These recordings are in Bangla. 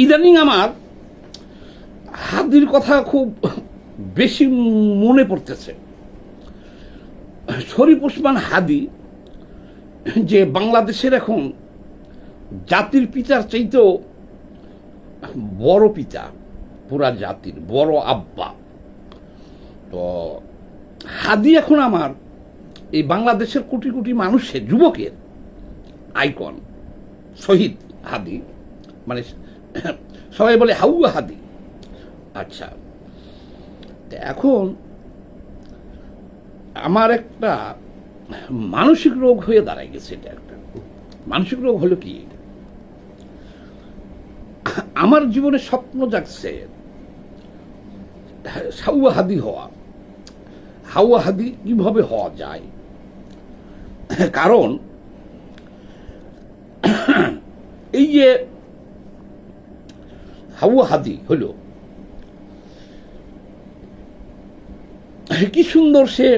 ইদানিং আমার হাদির কথা খুব বেশি মনে পড়তেছে। শরীফ ওসমান হাদি যে বাংলাদেশের এখন জাতির পিতার চাইতেও বড় পিতা, পুরা জাতির বড় আব্বা। তো হাদি এখন আমার এই বাংলাদেশের কোটি কোটি মানুষের, যুবকের আইকন। শহীদ হাদি মানে সবাই বলে হাউয়া হাদি। আচ্ছা, এখন আমার একটা মানসিক রোগ হয়ে দাঁড়ায় গেছে। এটা একটা মানসিক রোগ হলো কি, আমার জীবনে স্বপ্ন জাগছে হাউয়া হাদি হওয়া। হাউয়া হাদি কিভাবে হওয়া যায়? কারণ এই যে হাউয়া হাদি হলো, কি সুন্দর সে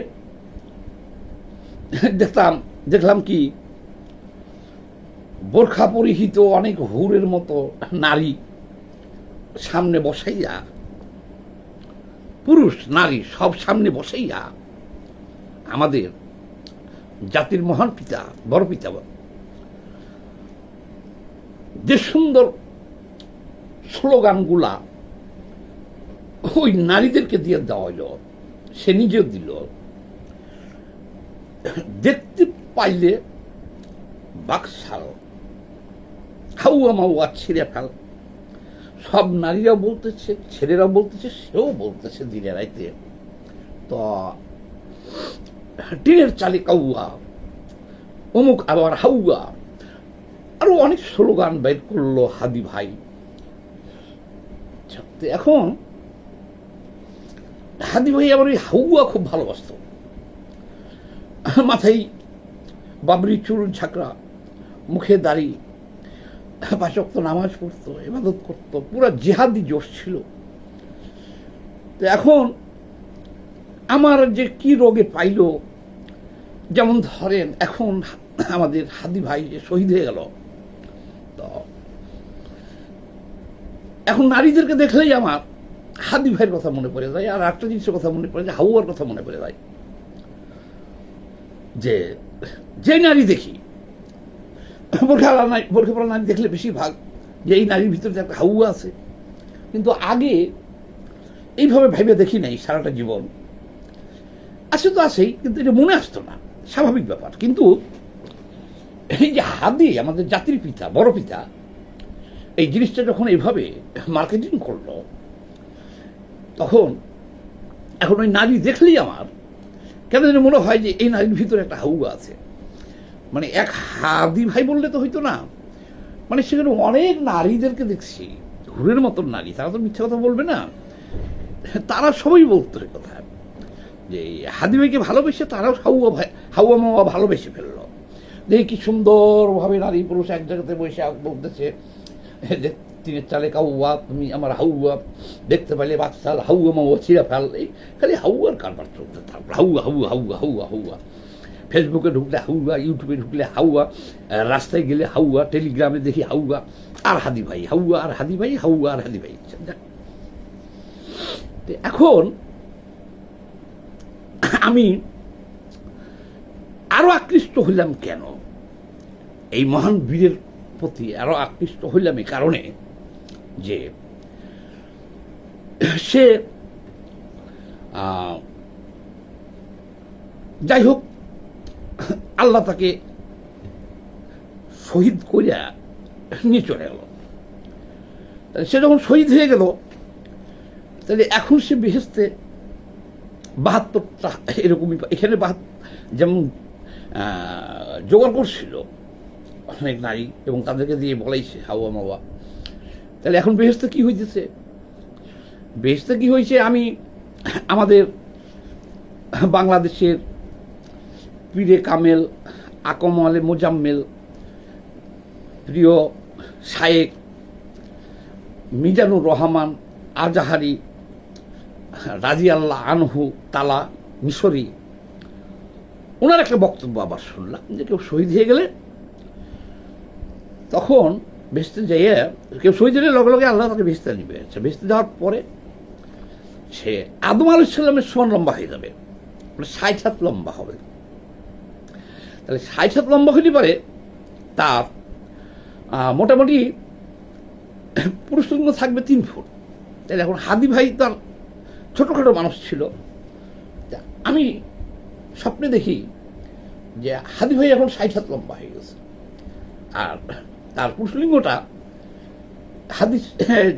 দেখলাম কি বোরখা পরিহিত অনেক হুরের মতো নারী সামনে বসাইয়া, পুরুষ নারী সব সামনে বসাইয়া আমাদের জাতির মহান পিতা, বড় পিতা, যে সুন্দর স্লোগানগুলা ওই নারীদেরকে দিয়ে দেওয়া হইল, সে নিজেও দিল। দেখতে পাইলে বাকশাল, হাউয়া মাউয়া ছিঁড়ে ফেল, সব নারীরাও বলতেছে, ছেলেরাও বলতেছে, সেও বলতেছে দিনে রাইতে। তো টিনের চালে কাউয়া, অমুক আবার হাউয়া, আরো অনেক স্লোগান বের করলো হাদি ভাই। এখন হাদি ভাই আবার ওই হাউয়া খুব ভালোবাসত। মাথায় বাবরি চুল ঝাঁকড়া, মুখে দাড়ি, 5 ওয়াক্ত নামাজ পড়তো, ইবাদত করতো, পুরা জিহাদি জোশ ছিল। তো এখন আমার যে কি রোগে পাইল, যেমন ধরেন এখন আমাদের হাদি ভাই যে শহীদ হয়ে গেল, তো এখন নারীদেরকে দেখলেই আমার হাদি ভাইয়ের কথা মনে পড়ে যায়। আর একটা জিনিসের কথা মনে পড়ে যায়, হাউয়ার কথা মনে পড়ে যায়। যে নারী দেখি, বোরখা পরা নারী দেখলে বেশিরভাগ যে এই নারীর ভিতরে একটা হাউয়া আছে। কিন্তু আগে এইভাবে ভেবে দেখি নাই সারাটা জীবন। আছে তো আছেই, কিন্তু এটা মনে আসতো না, স্বাভাবিক ব্যাপার। কিন্তু এই যে হাদি, আমাদের জাতির পিতা, বড় পিতা, এই জিনিসটা যখন এইভাবে মার্কেটিং করলো, তখন এখন ওই নারী দেখলেই আমার কেন যেন মনে হয় যে এই নারীর ভিতরে একটা হাউয়া আছে। মানে এক হাদি ভাই বললে তো হইতো না, মানে সেখানে অনেক নারীদেরকে দেখছি, হুরের মতন নারী, তারা তো মিথ্যা কথা বলবে না, তারা সবাই বলতো এই কথা যে হাদি ভাইকে ভালোবেসে তারাও হাউয়া মাওয়া ভালোবেসে ফেললো। দেখি কি সুন্দরভাবে নারী পুরুষ এক জায়গাতে বসে বলতেছে, টিনের চালে কাউয়া, তুমি আমার হাউয়া, দেখতে পাইলে বাকশাল, হাউয়া মাওয়া ছিঁড়ে ফেল। এই খালি হাউয়ার কারবার চলতে থাকলো, হাউয়া হাউয়া হাউয়া হাউয়া হাউয়া। ফেসবুকে ঢুকলে হাউয়া, ইউটিউবে ঢুকলে হাউয়া, রাস্তায় গেলে হাউয়া, টেলিগ্রামে দেখি হাউয়া আর হাদি ভাই, হাউয়া আর হাদি ভাই, হাউয়া আর হাদি ভাই। এখন আমি আরো আকৃষ্ট হইলাম কেন, এই মহান বীরের প্রতি আরো আকৃষ্ট হইলাম এই কারণে যে সে যাই হোক, আল্লাহ তাকে শহীদ করিয়া নিয়ে চলে গেল। সে যখন শহীদ হয়ে গেল, তাহলে এখন সে বেহেশতে 72টা এরকমই, এখানে যেমন জোগাড় করছিল অনেক নারী এবং তাদেরকে দিয়ে বলাইছে হাওয়া মাওয়া। তাহলে এখন বেহেশতে কি হইতেছে? বেহেশতে কি হয়েছে? আমি আমাদের বাংলাদেশের পীরে কামেল, আকমলে মোজাম্মেল, প্রিয় শায়েক মিজানুর রহমান আজাহারি রাজিয়াল্লাহ আনহু তালা মিশরি, ওনার একটা বক্তব্য আবার শুনলাম যে কেউ শহীদ হয়ে গেলে তখন ভেস্তে যেয়ে কেউ শহীদ হলে লগে লগে আল্লাহ তাকে ভেস্তে নিবে। আচ্ছা, ভেস্তে যাওয়ার পরে সে আদম আলাইহিস সালামের সমান লম্বা হয়ে যাবে, মানে ৬০ হাত লম্বা হবে। তাহলে ৬০ হাত লম্বা হলে পারে তার মোটামুটি পুরুষলিঙ্গ থাকবে ৩ ফুট। তাহলে এখন হাদি ভাই তার ছোটোখাটো মানুষ ছিল। আমি স্বপ্নে দেখি যে হাদি ভাই এখন ৬০ হাত লম্বা হয়ে গেছে, আর তার পুরুষলিঙ্গটা হাদিস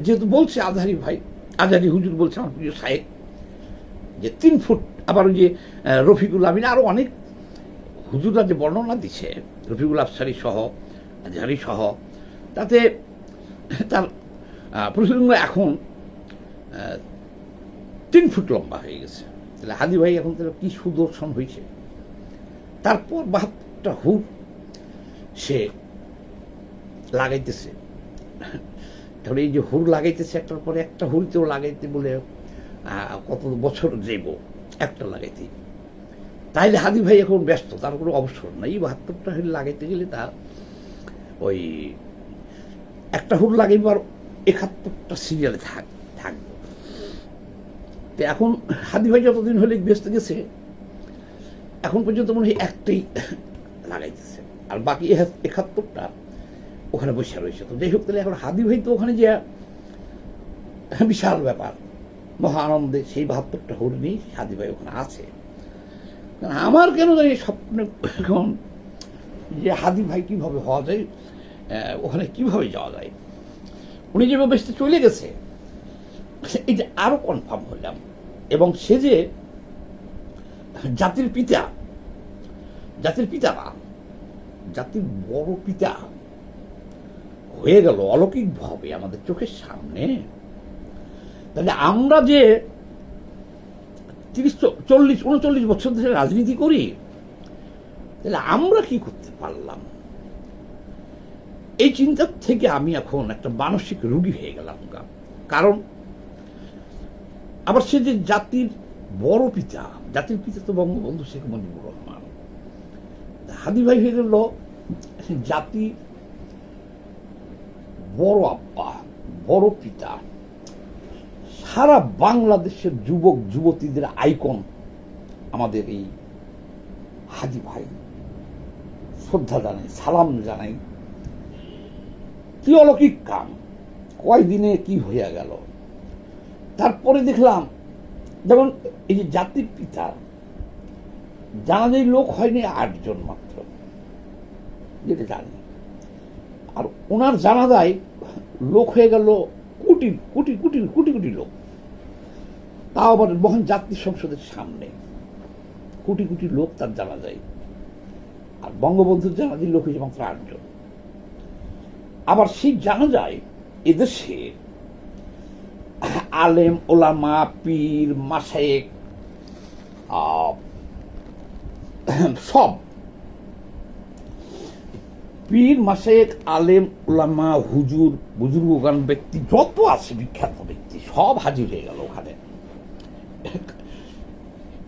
যেহেতু বলছে আজহারি ভাই, আজহারি হুজুর বলছে আমার প্রিয় সাহেব যে ৩ ফুট। আবার ওই যে রফিকুল আমিন আরও অনেক হুজুররা যে বর্ণনা দিচ্ছে, রফিকুল আফসারি সহ, আজহারি সহ, তাতে তার পুরুষলিঙ্গ এখন ৩ ফুট লম্বা হয়ে গেছে। তাহলে হাদি ভাই এখন তাহলে কী সুদর্শন হয়েছে। তারপর ৭২টা হুর সে লাগাইতেছে। তাহলে এই যে হুর লাগাইতেছে একটার পরে একটা, হুরতেও লাগাইতে বলে কত বছর যাইব একটা লাগাইতে। তাইলে হাদি ভাই এখন ব্যস্ত, তার কোনো অবসর নাই। ৭২টা হুর লাগাইতে গেলে তার ওই একটা হুর লাগাইব আর ৭১টা সিরিয়ালে থাকবে। তো এখন হাদি ভাই যতদিন হলে ব্যস্ত গেছে, এখন পর্যন্ত মনে হয় একটাই লাগাইতেছে, আর বাকি ৭১টা ওখানে বসে রয়েছে। তো যাই হোক, তাহলে এখন হাদি ভাই তো ওখানে যে বিশাল ব্যাপার, মহা আনন্দে সেই ৭২টা হুর নিয়ে হাদি ভাই ওখানে আছে। আমার কেন জানি স্বপ্নে এখন যে হাদি ভাই কীভাবে হওয়া যায়, ওখানে কীভাবে যাওয়া যায়। উনি যেভাবে চলে গেছে এই যে আরও কনফার্ম হইলাম। এবং সে যে জাতির পিতা, জাতির পিতা না, জাতির বড় পিতা হয়ে গেল অলৌকিকভাবে আমাদের চোখের সামনে। তাহলে আমরা যে ৩০-৪০-৩৯ বছর ধরে রাজনীতি করি, তাহলে আমরা কি করতে পারলাম, এই চিন্তার থেকে আমি এখন একটা মানসিক রোগী হয়ে গেলাম। কারণ আবার সে যে জাতির বড় পিতা, জাতির পিতা তো বঙ্গবন্ধু শেখ মুজিবুর রহমান, হাদি ভাই হয়ে গেল জাতি বড় আব্বা, বড় পিতা। সারা বাংলাদেশের যুবক যুবতীদের আইকন আমাদের এই হাদি ভাই। শ্রদ্ধা জানাই, সালাম জানাই। কি অলৌকিক কাম, কয়দিনে কি হইয়া গেল। তারপরে দেখলাম যেমন এই যে জাতির পিতার জানাজায় লোক হয়নি ৮ জন মাত্র, যেটা জানি। আর ওনার জানাজায় লোক হয়ে গেল কোটি কোটি কোটি কোটি কোটি লোক, তাও আবার মহান জাতীয় সংসদের সামনে কোটি কোটি লোক তার জানাজায়। আর বঙ্গবন্ধুর জানাজায় লোক হয়েছে মাত্র ৮ জন। আবার সেই জানাজায় এদেশে আলেম ওলামা, পীর, মাশায়েখ, সব পীর, মাশায়েখ, আলেম ওলামা, হুজুর, বুজুর্গগান ব্যক্তি যত আছে বিখ্যাত ব্যক্তি সব হাজির হয়ে গেল ওখানে।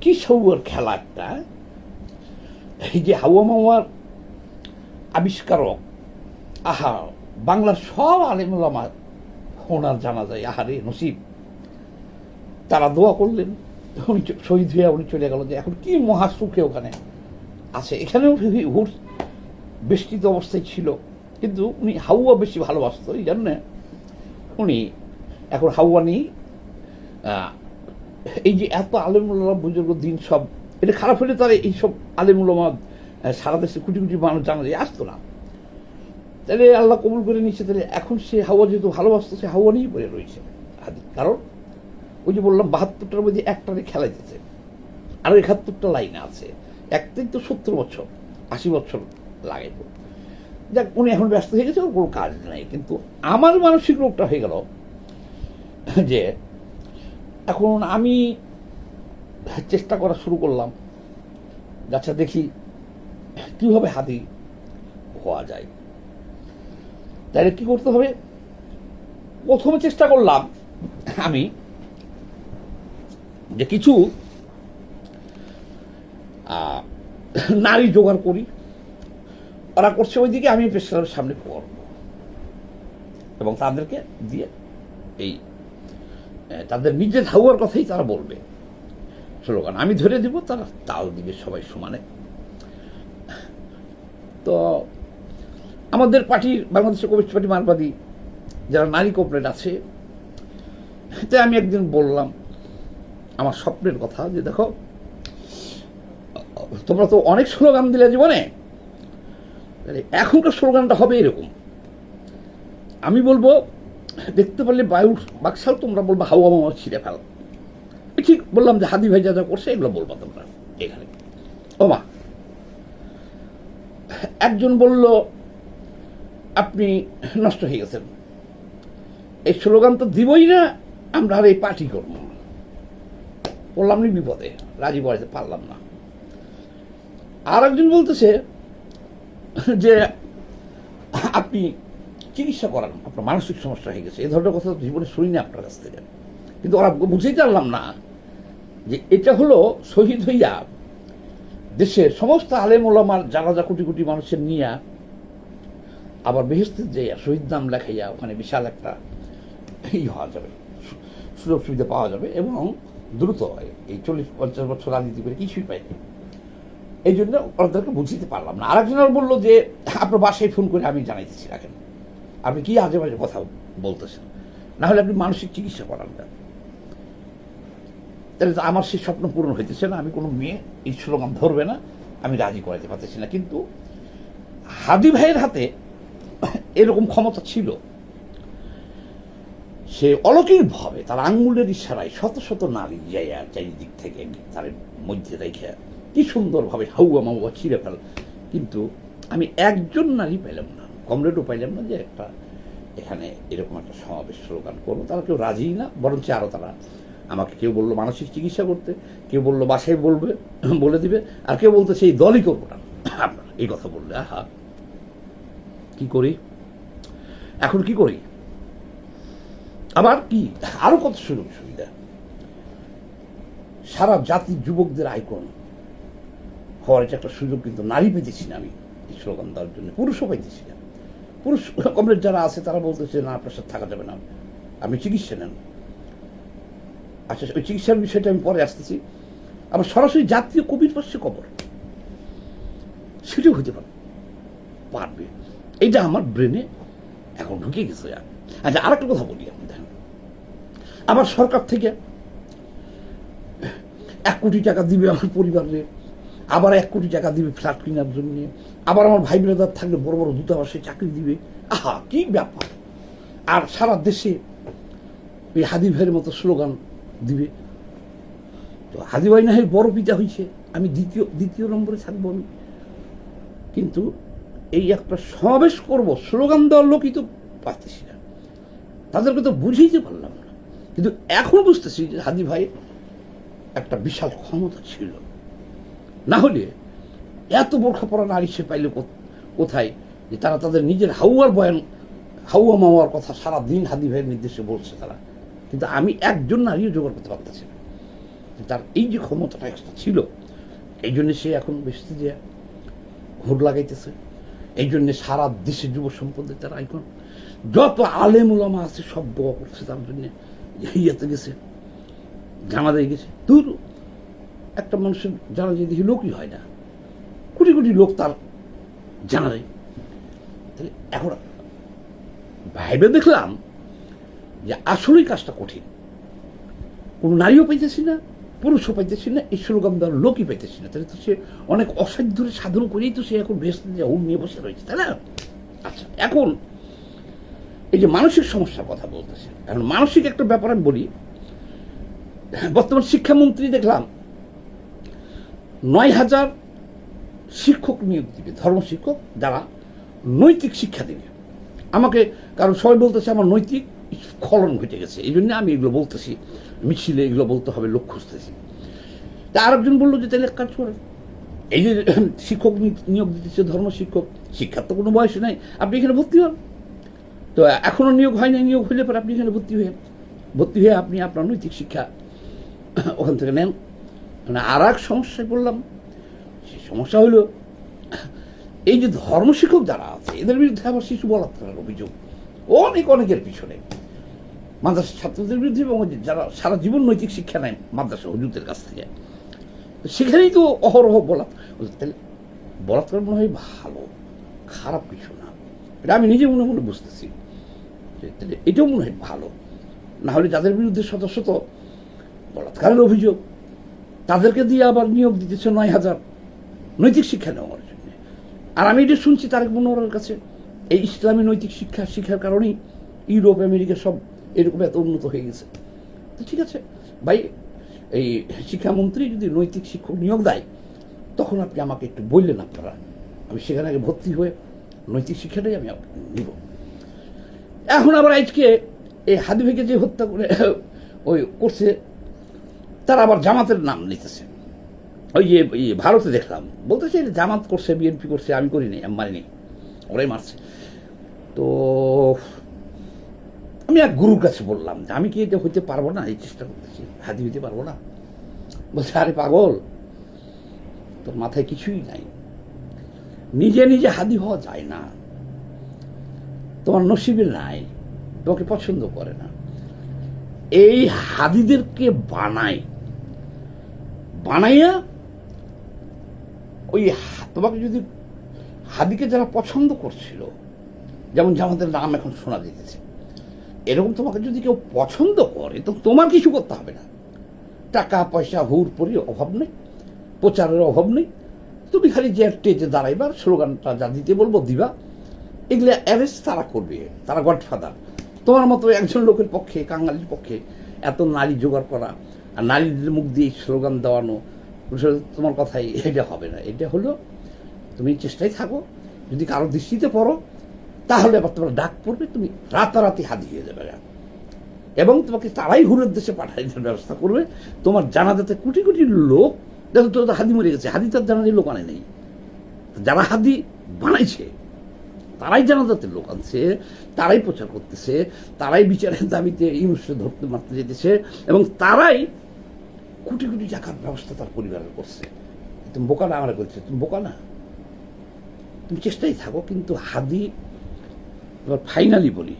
কি সৌর খেলা একটা। এই যে হাওয়া মাওয়ার আবিষ্কারক, আহা, বাংলার সব আলেম ওলামা ওনার জানা যায়, আহারে নসিব। তারা দোয়া করলেন, উনি শহীদ হয়ে উনি চলে গেল। যে এখন কি মহাসুখে ওখানে আছে। এখানেও হুর বেষ্টিত অবস্থায় ছিল, কিন্তু উনি হাওয়া বেশি ভালোবাসত, এই জন্য উনি এখন হাওয়া নিয়ে এই যে এত আলেমুল্লাহ বুজুর্গ দিন সব এটা খারাপ হলে তারা এইসব আলেমুল্লামা সারা দেশে কোটি কোটি মানুষ জানা যায় আসতো না। তাহলে আল্লাহ কবুল করে নিচ্ছে। তাহলে এখন সে হাওয়া যেহেতু ভালোবাসতো, সে হাওয়া নিয়েই পড়ে রয়েছে। কারণ ওই যে বললাম ৭২টার মধ্যে একটারে খেলাইতেছে, আরও ৭১টা লাইনে আছে। একটাই তো ৭০ বছর ৮০ বছর লাগাইব। যাক, উনি এখন ব্যস্ত হয়ে গেছে, ওর কোনো কাজ নেই। কিন্তু আমার মানসিক রোগটা হয়ে গেল যে এখন আমি চেষ্টা করা শুরু করলাম, যাচ্ছা দেখি কীভাবে হাদি হওয়া যায়। তাহলে কী করতে হবে, প্রথমে চেষ্টা করলাম আমি যে কিছু নারী জোগাড় করি। ওরা করছে ওইদিকে, আমি পেশার সামনে করব। এবং তাদেরকে দিয়ে এই তাদের নিজের হাওয়ার কথাই তারা বলবে স্লোগান আমি ধরে দিব, তারা তাল দিবে সবাই সমানে। তো আমাদের পার্টির বাংলাদেশের কমিউনিস্ট পার্টি মারবাদী যারা নারী কর্পোরেট আছে, তাই আমি একদিন বললাম আমার স্বপ্নের কথা যে দেখো তোমরা তো অনেক স্লোগান দিলে জীবনে, এখনকার স্লোগানটা হবে এরকম, আমি বলবো দেখতে পারলে বায়ুর বাকশাল, তোমরা বলবো হাওয়া মাওয়া ছিঁড়ে ফেল। ঠিক বললাম যে হাদি ভাই যা যা করছে এগুলো বলবো তোমরা এখানে। ও মা, একজন বলল আপনি নষ্ট হয়ে গেছেন, এই স্লোগান তো দিবই না, আমরা আর এই পার্টি করবো। বললাম নি বিপদে, রাজি করাতে পারলাম না। আর একজন বলতেছে যে আপনি চিকিৎসা করান, আপনার মানসিক সমস্যা হয়ে গেছে, এ ধরনের কথা জীবনে শুনি না আপনার কাছ থেকে। কিন্তু ওরা বুঝেই পারলাম না যে এটা হলো শহীদ হইয়া দেশের সমস্ত আলেম ওলামার জানাজা কোটি কোটি মানুষের নিয়ে আবার বেহেশতের যাইয়া শহীদ নাম লেখাইয়া ওখানে বিশাল একটা হওয়া যাবে, সুযোগ সুবিধা পাওয়া যাবে এবং দ্রুত এই 40-50 বছর রাজনীতি করে কিছুই পাইনি। এই জন্য ওদেরকে বুঝতে পারলাম না। আরেকজনের বললো যে আপনার বাসায় ফোন করে আমি জানাইতেছি, রাখেন আপনি কি আজে বাজে কথা বলতেছেন, না হলে আপনি মানসিক চিকিৎসা করান না। তাহলে আমার সেই স্বপ্ন পূরণ হইতেছে না, আমি কোনো মেয়ে এই স্লোগান ধরবে না, আমি রাজি করাতে পারতেছি না। কিন্তু হাদি ভাইয়ের হাতে এরকম ক্ষমতা ছিল, সে অলৌকিকভাবে তার আঙ্গুলের ইশারায় শত শত নারী যাইয়া চারিদিক থেকে তার মধ্যে রেখে কি সুন্দরভাবে হাউয়া মাউয়া ছিঁড়ে ফেল। কিন্তু আমি একজন নারী পাইলাম না, কমরেডও পাইলাম না যে একটা এখানে এরকম একটা সমাবেশ স্লোগান করবো। তারা কেউ রাজি না, বরঞ্চ আরও তারা আমাকে কেউ বললো মানসিক চিকিৎসা করতে, কেউ বললো বাসায় বলে দিবে, আর কেউ বলতো সেই দলই করবো না আপনার এই কথা বললে। আহা, কি করি এখন, কি করি? আবার কি আরো কত সুযোগ সুবিধা, সারা জাতির যুবকদের আইকন হওয়ার এটা একটা সুযোগ কিন্তু নারী পেতেছি না আমি এই স্লোগান দেওয়ার জন্য, পুরুষও পাইতেছি না। পুরুষ কমরেড যারা আছে তারা বলতেছে না আপনার সাথে থাকা যাবে না, আপনি চিকিৎসা নেন। আচ্ছা, ওই চিকিৎসার বিষয়টা আমি পরে আসতেছি। আবার সরাসরি জাতীয় কবির পাশে কবর, সেটাও হতে পারবে, এইটা আমার ব্রেনে এখন ঢুকে গেছে। আচ্ছা, আর একটা কথা বলি, আপনি দেখেন আবার সরকার থেকে 1 কোটি টাকা দিবে আমার পরিবারে, আবার 1 কোটি টাকা দিবে ফ্ল্যাট কেনার জন্য, আবার আমার ভাই ব্রাদার থাকলে বড় বড় দূতাবাসে চাকরি দিবে। আহা, কি ব্যাপার! আর সারা দেশে ওই হাদি ভাইয়ের মতো স্লোগান দিবে। তো হাদি ভাই না হয় বড় পিতা হয়েছে, আমি দ্বিতীয় নম্বরে থাকবো আমি। কিন্তু এই একটা সমাবেশ করব, স্লোগান দেওয়ার লোকই তো পাচ্ছি না, তাদেরকে তো বুঝাইতে পারলাম না। কিন্তু এখন বুঝতেছি যে হাদি ভাই একটা বিশাল ক্ষমতা ছিল, না হলে এত বোরখা পরা নারী সে পাইলে কোথায় যে তারা তাদের নিজের হাউয়া মাওয়ার কথা সারাদিন হাদি ভাইয়ের নির্দেশে বলছে তারা। কিন্তু আমি একজন নারীও জোগাড় করতে পারতেছি না। তার এই যে ক্ষমতাটা একটা ছিল, এই জন্য সে এখন বেশি যে ভোট লাগাইতেছে, এই জন্য সারা দেশে যুব সম্পদের তার আইকন, যত আলেম ওলামা আছে সব দোয়া করছে তার জন্য, ইয়েতে গেছে জানাজায় গেছে। দূর একটা মানুষের জানাজায় দেখি লোকই হয় না, কোটি কোটি লোক তার জানাজায়। তাহলে এখন ভাইবে দেখলাম যে আসলেই কাজটা কঠিন, কোনো নারীও পাইতেছি না, পুরুষও পাইতেছি না, এই স্লোগান দেওয়ার লোকই পাইতেছি না। তাহলে তো সে অনেক অসাধ্য সাধন করেই তো সে এখন বেশ হুল নিয়ে বসে রয়েছে, তাই না? আচ্ছা, এখন এই যে মানসিক সমস্যার কথা বলতেছে, এখন মানসিক একটা ব্যাপার আমি বলি। বর্তমান শিক্ষামন্ত্রী দেখলাম 9,000 শিক্ষক নিয়োগ দিবে, ধর্ম শিক্ষক, যারা নৈতিক শিক্ষা দেবে আমাকে। কারণ সবাই বলতেছে আমার নৈতিক স্খলন ঘটে গেছে, এই জন্য আমি এগুলো বলতেছি, মিছিলে এগুলো বলতে হবে, লোক খুঁজতেছি। তা আরেকজন বললো যে তাহলে এক কাজ করে, এই যে শিক্ষক নিয়োগ দিতেছে ধর্ম শিক্ষক, শিক্ষার তো কোনো বয়স নাই, আপনি এখানে ভর্তি হন। তো এখনো নিয়োগ হয় না, নিয়োগ হইলে পরে আপনি এখানে ভর্তি হয়ে আপনি আপনার নৈতিক শিক্ষা ওখান থেকে নেন। মানে আর এক সমস্যায় বললাম, সেই সমস্যা হলো এই যে ধর্ম শিক্ষক যারা আছে এদের বিরুদ্ধে আবার শিশু বলাৎকারের অভিযোগ অনেকের পিছনে মাদ্রাসা ছাত্রদের বিরুদ্ধে, এবং যারা সারা জীবন নৈতিক শিক্ষা নেয় মাদ্রাসা হুজুরদের কাছ থেকে, সেখানেই তো অহরহ তাহলে বলাৎকার মনে হয় ভালো, খারাপ কিছু না। এটা আমি নিজে মনে মনে বুঝতেছি, তাহলে এটাও মনে হয় ভালো। না হলে যাদের বিরুদ্ধে শত শত বলাৎকারের অভিযোগ, তাদেরকে দিয়ে আবার নিয়োগ দিতেছে 9,000 নৈতিক শিক্ষা নেওয়ার জন্য। আর আমি এটা শুনছি তারেক মনোয়ারের কাছে, এই ইসলামী নৈতিক শিক্ষা শিক্ষার কারণেই ইউরোপ আমেরিকা সব এরকম এত উন্নত হয়ে গেছে। তো ঠিক আছে ভাই, এই শিক্ষামন্ত্রী যদি নৈতিক শিক্ষক নিয়োগ দেয়, তখন আপনি আমাকে একটু বললেন আপনারা, আমি সেখানে আগে ভর্তি হয়ে নৈতিক শিক্ষাটাই আমি নিব। এখন আবার আজকে এই হাদি ভাইকে যে হত্যা করে ওই করছে, তারা আবার জামাতের নাম নিতেছে। ওই যে ভারতে দেখলাম বলতেছে জামাত করছে, বিএনপি করছে, আমি করিনি, আমি মারিনি, ওরাই মারছে। তো আমি এক গুরুর কাছে বললাম যে আমি কি এটা হইতে পারবো না, এই চেষ্টা করতেছি, হাদি হইতে পারবো না। বলছে আরে পাগল, তোর মাথায় কিছুই নাই, নিজে নিজে হাদি হওয়া যায় না, তোমার নসিবে নাই, তোমাকে পছন্দ করে না। এই হাদিদেরকে বানাইয়া ওই তোমাকে যদি হাদিকে যারা পছন্দ করছিল, যেমন জামাতের নাম এখন শোনা যেতেছে, এরকম তোমাকে যদি কেউ পছন্দ করে তো তোমার কিছু করতে হবে না, টাকা পয়সা হুর পরি অভাব নেই, প্রচারের অভাব নেই, তুমি খালি যে স্টেজে দাঁড়াইবার, স্লোগানটা যা দিতে বলবো দিবা, এগুলো অ্যারেস্ট তারা করবে, তারা গডফাদার। তোমার মতো একজন লোকের পক্ষে, কাঙালির পক্ষে এত নারী জোগাড় করা আর নারীদের মুখ দিয়ে স্লোগান দেওয়ানো, তোমার কথাই এটা হবে না। এটা হলো তুমি চেষ্টায় থাকো, যদি কারো দৃষ্টিতে পড়ো তাহলে আবার তোমার ডাক পড়বে, তুমি রাতারাতি হাদি হয়ে যাবে, এবং তোমাকে তারাই হুরের দেশে পাঠাই দেওয়ার ব্যবস্থা করবে। তোমার জানাজাতে কোটি কোটি লোক, দেখো তো হাদি মরে গেছে, হাদি তার জানাজার লোক আনে নেই, যারা হাদি বানাইছে তারাই জানাজাতে লোক আনছে, তারাই প্রচার করতেছে, তারাই বিচারের দাবিতে ইউনুসকে ধরতে মারতে যেতেছে, এবং তারাই কোটি কোটি টাকার ব্যবস্থা তার পরিবারের করছে। তুমি বোকা না, আমরা করছে, তুমি বোকা না, তুমি চেষ্টাই থাকো। কিন্তু হাদি, এবার ফাইনালি বলি,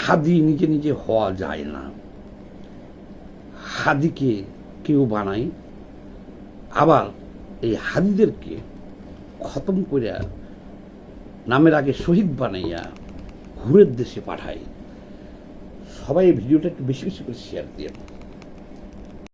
হাদি নিজে নিজে হওয়া যায় না, হাদিকে কেউ বানায়, আবার এই হাদিদেরকে খতম করে নামের আগে শহীদ বানাইয়া হুরের দেশে পাঠায়। সবাই এই ভিডিওটা একটু বেশি বেশি করে শেয়ার দিয়ে